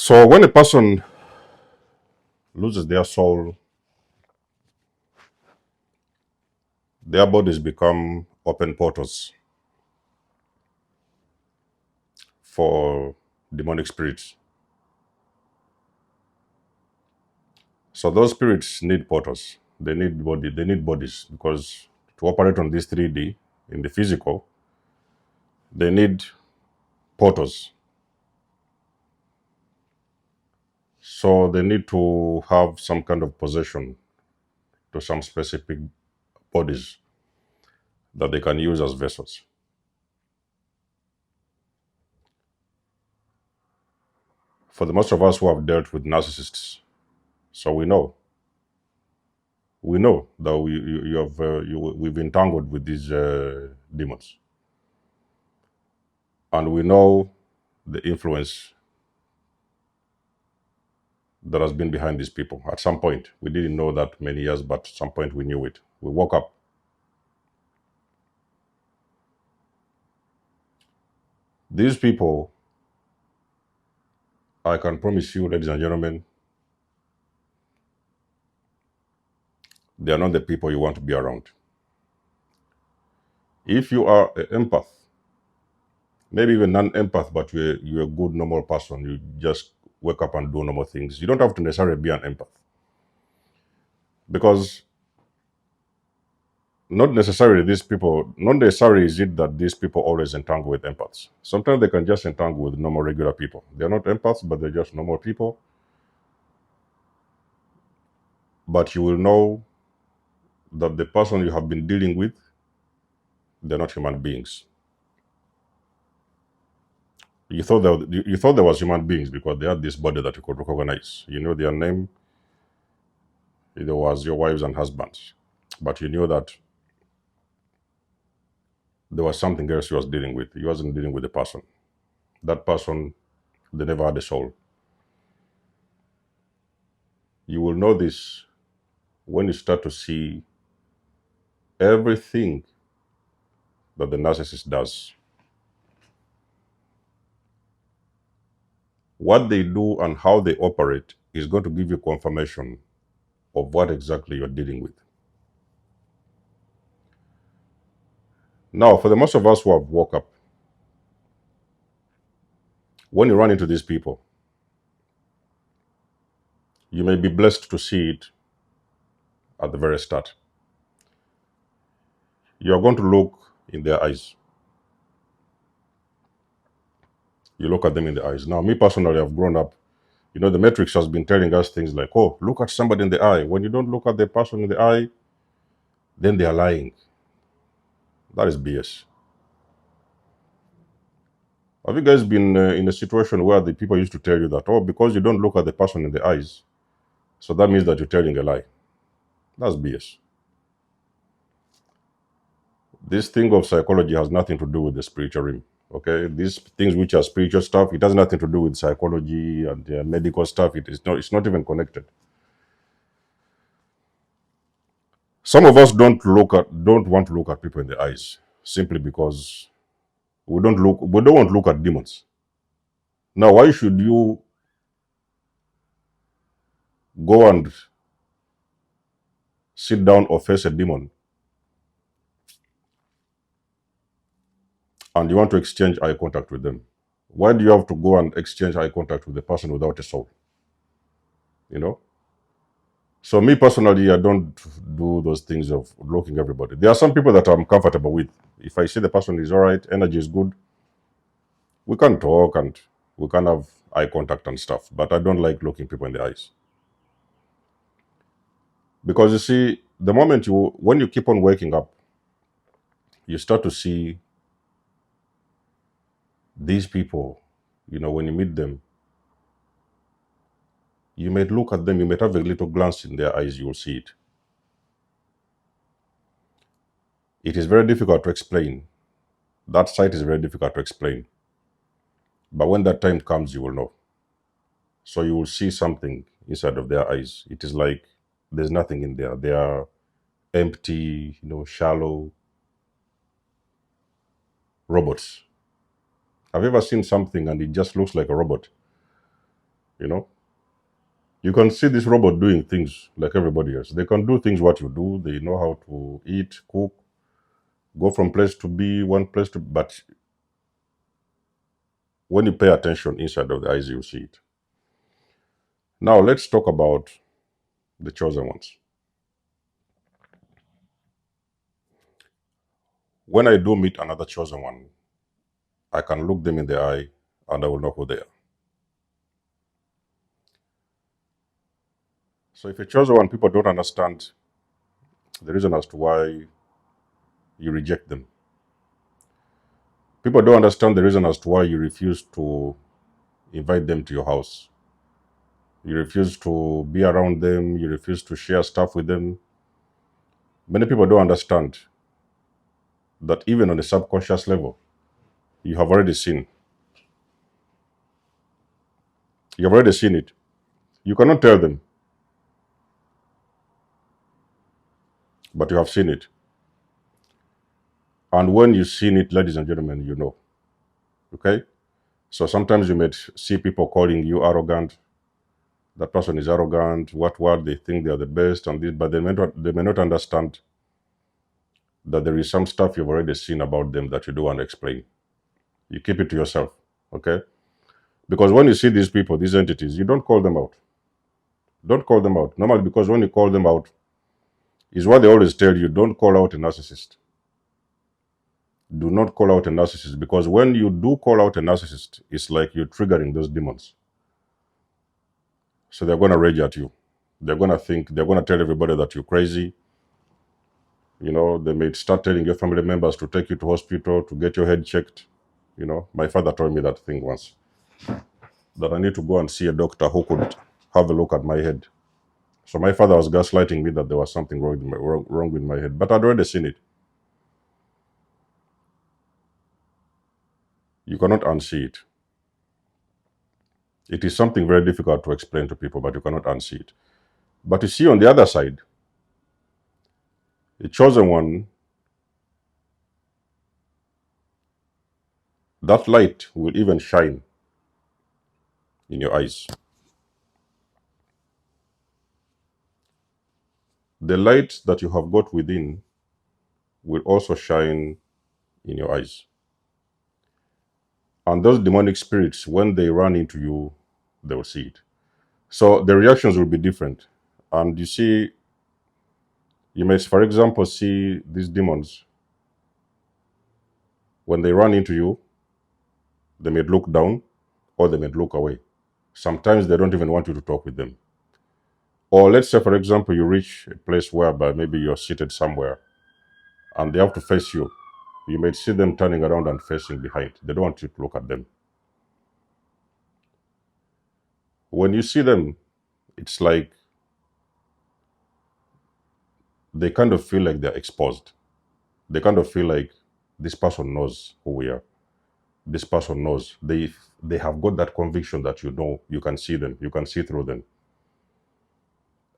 So when a person loses their soul, their bodies become open portals for demonic spirits. So those spirits need portals. They need bodies because to operate on this 3D in the physical, they need portals. So they need to have some kind of possession to some specific bodies that they can use as vessels. For the most of us who have dealt with narcissists, so we know that we've entangled with these demons, and we know the influence that has been behind these people. At some point, we didn't know that many years, but at some point we knew it. We woke up. These people, I can promise you, ladies and gentlemen, they are not the people you want to be around. If you are an empath, maybe even non-empath, but you're a good normal person, you just wake up and do normal things. You don't have to necessarily be an empath, because not necessarily is it that these people always entangle with empaths. Sometimes they can just entangle with normal regular people. They're not empaths, but they're just normal people. But you will know that the person you have been dealing with, they're not human beings. You thought there was human beings because they had this body that you could recognize. You know their name. It was your wives and husbands, but you knew that there was something else he was dealing with. He wasn't dealing with the person. That person, they never had a soul. You will know this when you start to see everything that the narcissist does. What they do and how they operate is going to give you confirmation of what exactly you're dealing with. Now, for the most of us who have woke up, when you run into these people, you may be blessed to see it at the very start. You are going to look in their eyes. You look at them in the eyes. Now, me personally, I've grown up. You know, the Matrix has been telling us things like, oh, look at somebody in the eye. When you don't look at the person in the eye, then they are lying. That is BS. Have you guys been in a situation where the people used to tell you that, oh, because you don't look at the person in the eyes, so that means that you're telling a lie? That's BS. This thing of psychology has nothing to do with the spiritual realm. Okay, these things which are spiritual stuff, it has nothing to do with psychology and medical stuff. It's not even connected. Some of us don't want to look at people in the eyes simply because we don't want to look at demons. Now, why should you go and sit down or face a demon and you want to exchange eye contact with them? Why do you have to go and exchange eye contact with the person without a soul? You know? So me personally, I don't do those things of looking everybody. There are some people that I'm comfortable with. If I see the person is all right, energy is good, we can talk and we can have eye contact and stuff. But I don't like looking people in the eyes. Because you see, when you keep on waking up, you start to see these people, when you meet them, you might look at them, you might have a little glance in their eyes, you will see it. It is very difficult to explain. That sight is very difficult to explain. But when that time comes, you will know. So you will see something inside of their eyes. It is like there's nothing in there. They are empty, shallow robots. Have you ever seen something and it just looks like a robot? You know, you can see this robot doing things like everybody else. They can do things what you do. They know how to eat, cook, go from place to B, one place to. But when you pay attention inside of the eyes, you see it. Now let's talk about the chosen ones. When I do meet another chosen one, I can look them in the eye and I will know who they are. So if a chosen one, people don't understand the reason as to why you reject them. People don't understand the reason as to why you refuse to invite them to your house. You refuse to be around them. You refuse to share stuff with them. Many people don't understand that even on a subconscious level, you have already seen. You have already seen it. You cannot tell them, but you have seen it. And when you've seen it, ladies and gentlemen, you know. Okay? So sometimes you may see people calling you arrogant. That person is arrogant. What? They think they are the best and this, but they may not understand that there is some stuff you've already seen about them that you don't want to explain. You keep it to yourself. Okay? Because when you see these people, these entities, you don't call them out. Don't call them out. Normally, because when you call them out, is what they always tell you, don't call out a narcissist. Do not call out a narcissist, because when you do call out a narcissist, it's like you're triggering those demons. So they're going to rage at you. They're going to tell everybody that you're crazy. You know, they may start telling your family members to take you to hospital, to get your head checked. You know, my father told me that thing once, that I need to go and see a doctor who could have a look at my head. So my father was gaslighting me that there was something wrong with my head, but I'd already seen it. You cannot unsee it. It is something very difficult to explain to people, but you cannot unsee it. But you see, on the other side, the chosen one, that light will even shine in your eyes. The light that you have got within will also shine in your eyes. And those demonic spirits, when they run into you, they will see it. So the reactions will be different. And you see, you may, for example, see these demons. When they run into you, they may look down or they may look away. Sometimes they don't even want you to talk with them. Or let's say, for example, you reach a place whereby maybe you're seated somewhere and they have to face you. You may see them turning around and facing behind. They don't want you to look at them. When you see them, it's like they kind of feel like they're exposed. They kind of feel like this person knows who we are. This person knows. They have got that conviction that you know, you can see them, you can see through them.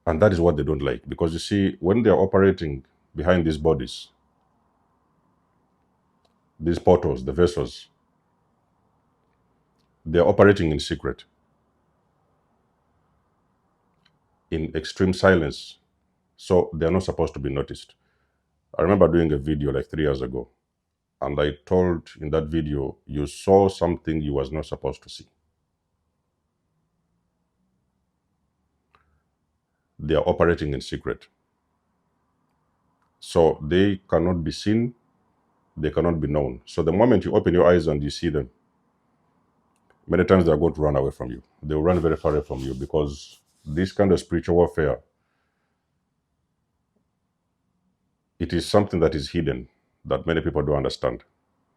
And that is what they don't like. Because you see, when they're operating behind these bodies, these portals, the vessels, they're operating in secret, in extreme silence. So they're not supposed to be noticed. I remember doing a video like 3 years ago, and I told in that video, you saw something you was not supposed to see. They are operating in secret. So they cannot be seen, they cannot be known. So the moment you open your eyes and you see them, many times they are going to run away from you. They will run very far away from you, because this kind of spiritual warfare, it is something that is hidden that many people don't understand.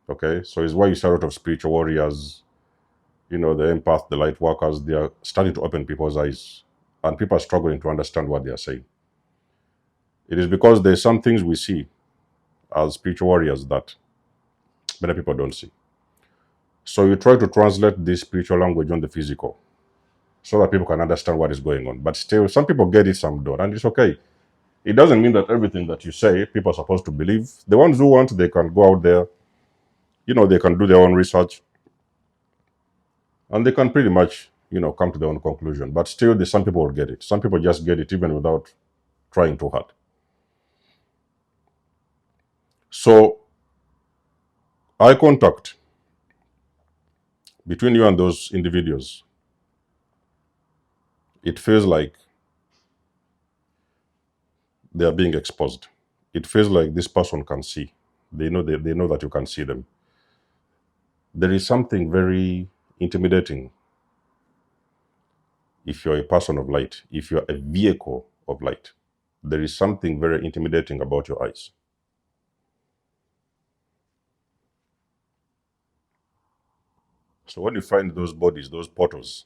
Okay, so it's why you see a lot of spiritual warriors, you know, the empath, the light workers, they are starting to open people's eyes, and people are struggling to understand what they are saying. It is because there's some things we see as spiritual warriors that many people don't see. So you try to translate this spiritual language on the physical so that people can understand what is going on. But still, some people get it, some don't, and it's okay. It doesn't mean that everything that you say, people are supposed to believe. The ones who want, they can go out there, you know, they can do their own research, and they can pretty much, come to their own conclusion. But still, some people will get it. Some people just get it even without trying too hard. So, eye contact between you and those individuals, it feels like they are being exposed. It feels like this person can see. They know that you can see them. There is something very intimidating if you're a person of light, if you're a vehicle of light. There is something very intimidating about your eyes. So when you find those bodies, those portals,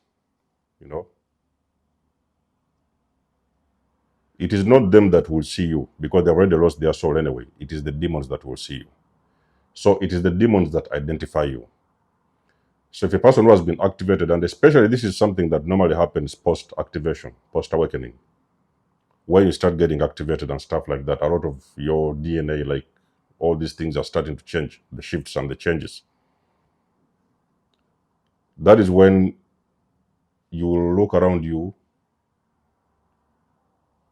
it is not them that will see you because they've already lost their soul anyway. It is the demons that will see you. So it is the demons that identify you. So if a person who has been activated, and especially this is something that normally happens post-activation, post-awakening, when you start getting activated and stuff like that, a lot of your DNA, like all these things are starting to change, the shifts and the changes. That is when you will look around you.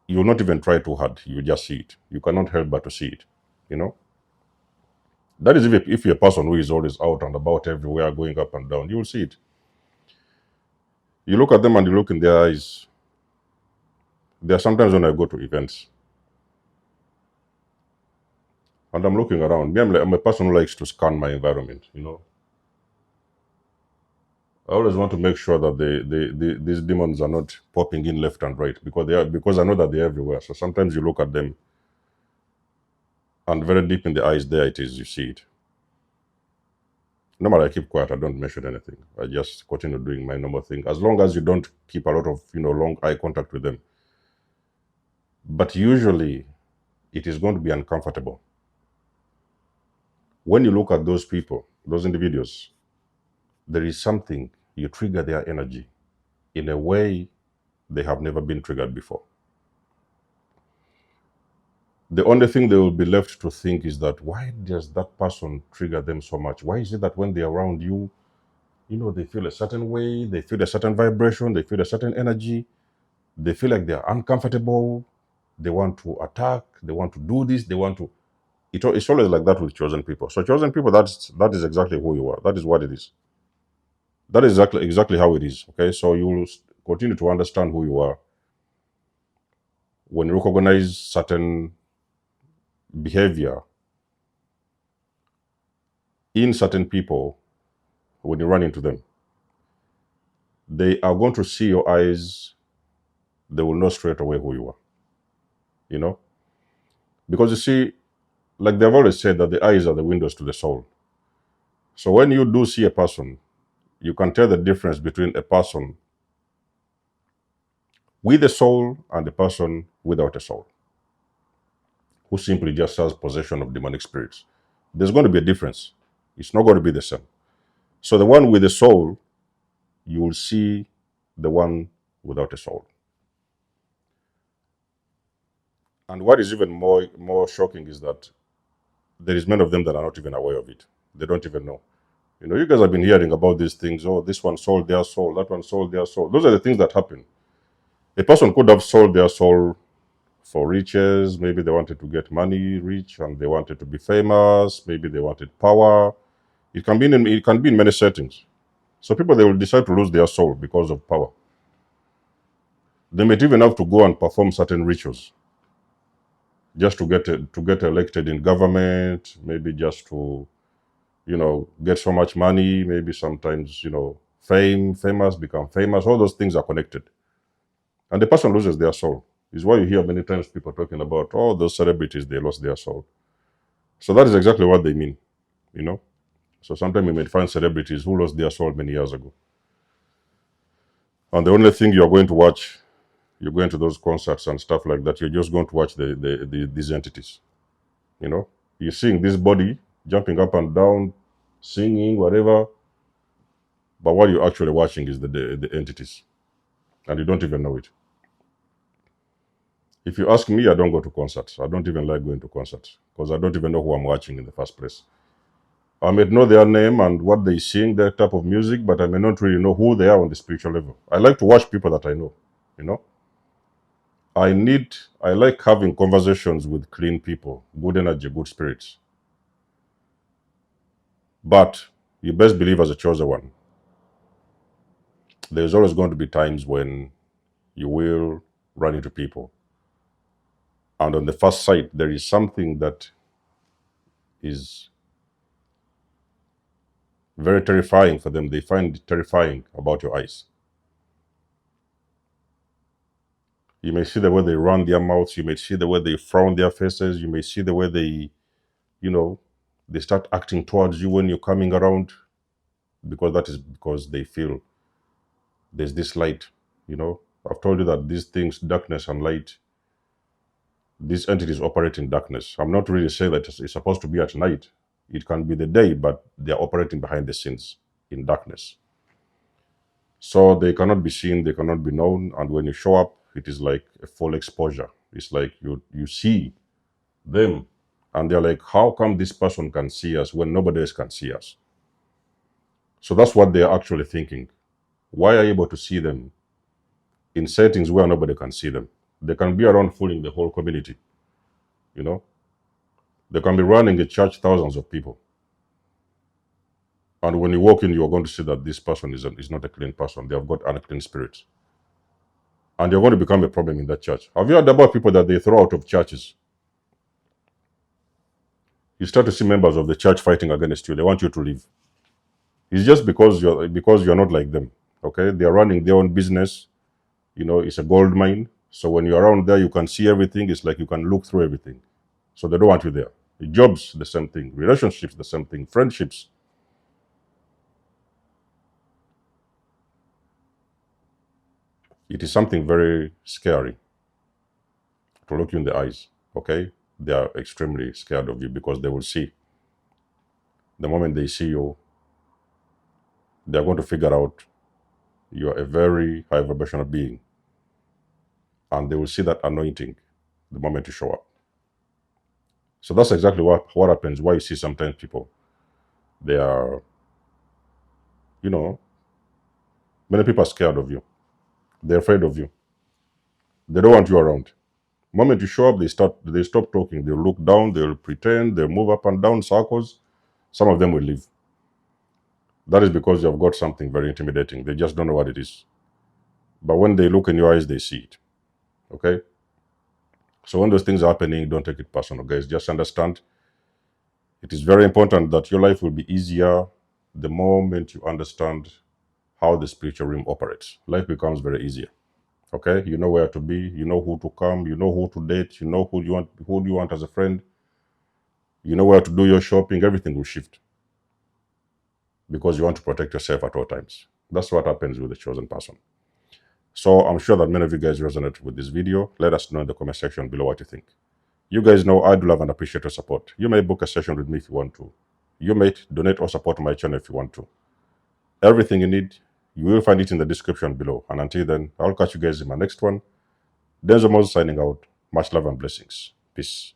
You will not even try too hard. You just see it. You cannot help but to see it, That is if you're a person who is always out and about everywhere, going up and down, you will see it. You look at them and you look in their eyes. There are sometimes when I go to events and I'm looking around. Me, I'm a person who likes to scan my environment, I always want to make sure that these demons are not popping in left and right because I know that they're everywhere. So sometimes you look at them and very deep in the eyes, there it is, you see it. Normally I keep quiet, I don't mention anything. I just continue doing my normal thing. As long as you don't keep a lot of long eye contact with them. But usually it is going to be uncomfortable. When you look at those people, those individuals, there is something, you trigger their energy in a way they have never been triggered before. The only thing they will be left to think is that, why does that person trigger them so much? Why is it that when they're around you, they feel a certain way, they feel a certain vibration, they feel a certain energy, they feel like they're uncomfortable, they want to attack, they want to do this, they want to. It's always like that with chosen people. So chosen people, that is exactly who you are. That is what it is. That is exactly how it is. Okay, so you will continue to understand who you are when you recognize certain behavior in certain people. When you run into them, they are going to see your eyes. They will know straight away who you are. Because you see, like they've always said, that the eyes are the windows to the soul. So when you do see a person, you can tell the difference between a person with a soul and a person without a soul, who simply just has possession of demonic spirits. There's going to be a difference. It's not going to be the same. So the one with a soul, you will see the one without a soul. And what is even more shocking is that there is many of them that are not even aware of it. They don't even know. You guys have been hearing about these things. Oh, this one sold their soul, that one sold their soul. Those are the things that happen. A person could have sold their soul for riches. Maybe they wanted to get money, rich, and they wanted to be famous. Maybe they wanted power. It can be in many settings. So people, they will decide to lose their soul because of power. They might even have to go and perform certain rituals just to get elected in government. Maybe just to get so much money. Maybe sometimes famous, become famous. All those things are connected, and the person loses their soul. Is why you hear many times people talking about, oh, those celebrities, they lost their soul. So that is exactly what they mean. So sometimes you may find celebrities who lost their soul many years ago, and the only thing you're going to watch, you're going to those concerts and stuff like that, you're just going to watch these entities. You're seeing this body jumping up and down, singing, whatever, but what you're actually watching is the entities, and you don't even know it. If you ask me, I don't go to concerts. I don't even like going to concerts because I don't even know who I'm watching in the first place. I may know their name and what they sing, their type of music, but I may not really know who they are on the spiritual level. I like to watch people that I know, you know. I like having conversations with clean people, good energy, good spirits. But you best believe as a chosen one, there's always going to be times when you will run into people. And on the first sight, there is something that is very terrifying for them. They find it terrifying about your eyes. You may see the way they run their mouths. You may see the way they frown their faces. You may see the way they, you know, they start acting towards you when you're coming around, because that is because they feel there's this light. I've told you that these things, darkness and light, these entities operate in darkness. I'm not really saying that it's supposed to be at night. It can be the day, but they're operating behind the scenes in darkness. So they cannot be seen, they cannot be known, and when you show up, it is like a full exposure. It's like you see them, and they're like, how come this person can see us when nobody else can see us? So that's what they're actually thinking. Why are you able to see them in settings where nobody can see them? They can be around fooling the whole community. They can be running a church, thousands of people. And when you walk in, you're going to see that this person is not a clean person. They have got unclean spirits. And you're going to become a problem in that church. Have you heard about people that they throw out of churches? You start to see members of the church fighting against you. They want you to leave. It's just because you're not like them. Okay? They are running their own business. It's a gold mine. So when you're around there, you can see everything. It's like you can look through everything. So they don't want you there. Jobs, the same thing. Relationships, the same thing. Friendships. It is something very scary to look you in the eyes. Okay? They are extremely scared of you because they will see. The moment they see you, they are going to figure out you are a very high vibrational being. And they will see that anointing the moment you show up. So that's exactly what happens. Why you see sometimes people, they are, many people are scared of you. They're afraid of you. They don't want you around. The moment you show up, they stop talking. They'll look down, they'll pretend, they'll move up and down circles. Some of them will leave. That is because you have got something very intimidating. They just don't know what it is. But when they look in your eyes, they see it. Okay? So when those things are happening, don't take it personal, guys. Just understand it is very important that your life will be easier the moment you understand how the spiritual realm operates. Life becomes very easier. Okay? You know where to be, you know who to come, you know who to date, you know who you want as a friend, you know where to do your shopping, everything will shift. Because you want to protect yourself at all times. That's what happens with the chosen person. So I'm sure that many of you guys resonate with this video. Let us know in the comment section below what you think. You guys know I do love and appreciate your support. You may book a session with me if you want to. You may donate or support my channel if you want to. Everything you need, you will find it in the description below. And until then, I'll catch you guys in my next one. Denzo Moses signing out. Much love and blessings. Peace.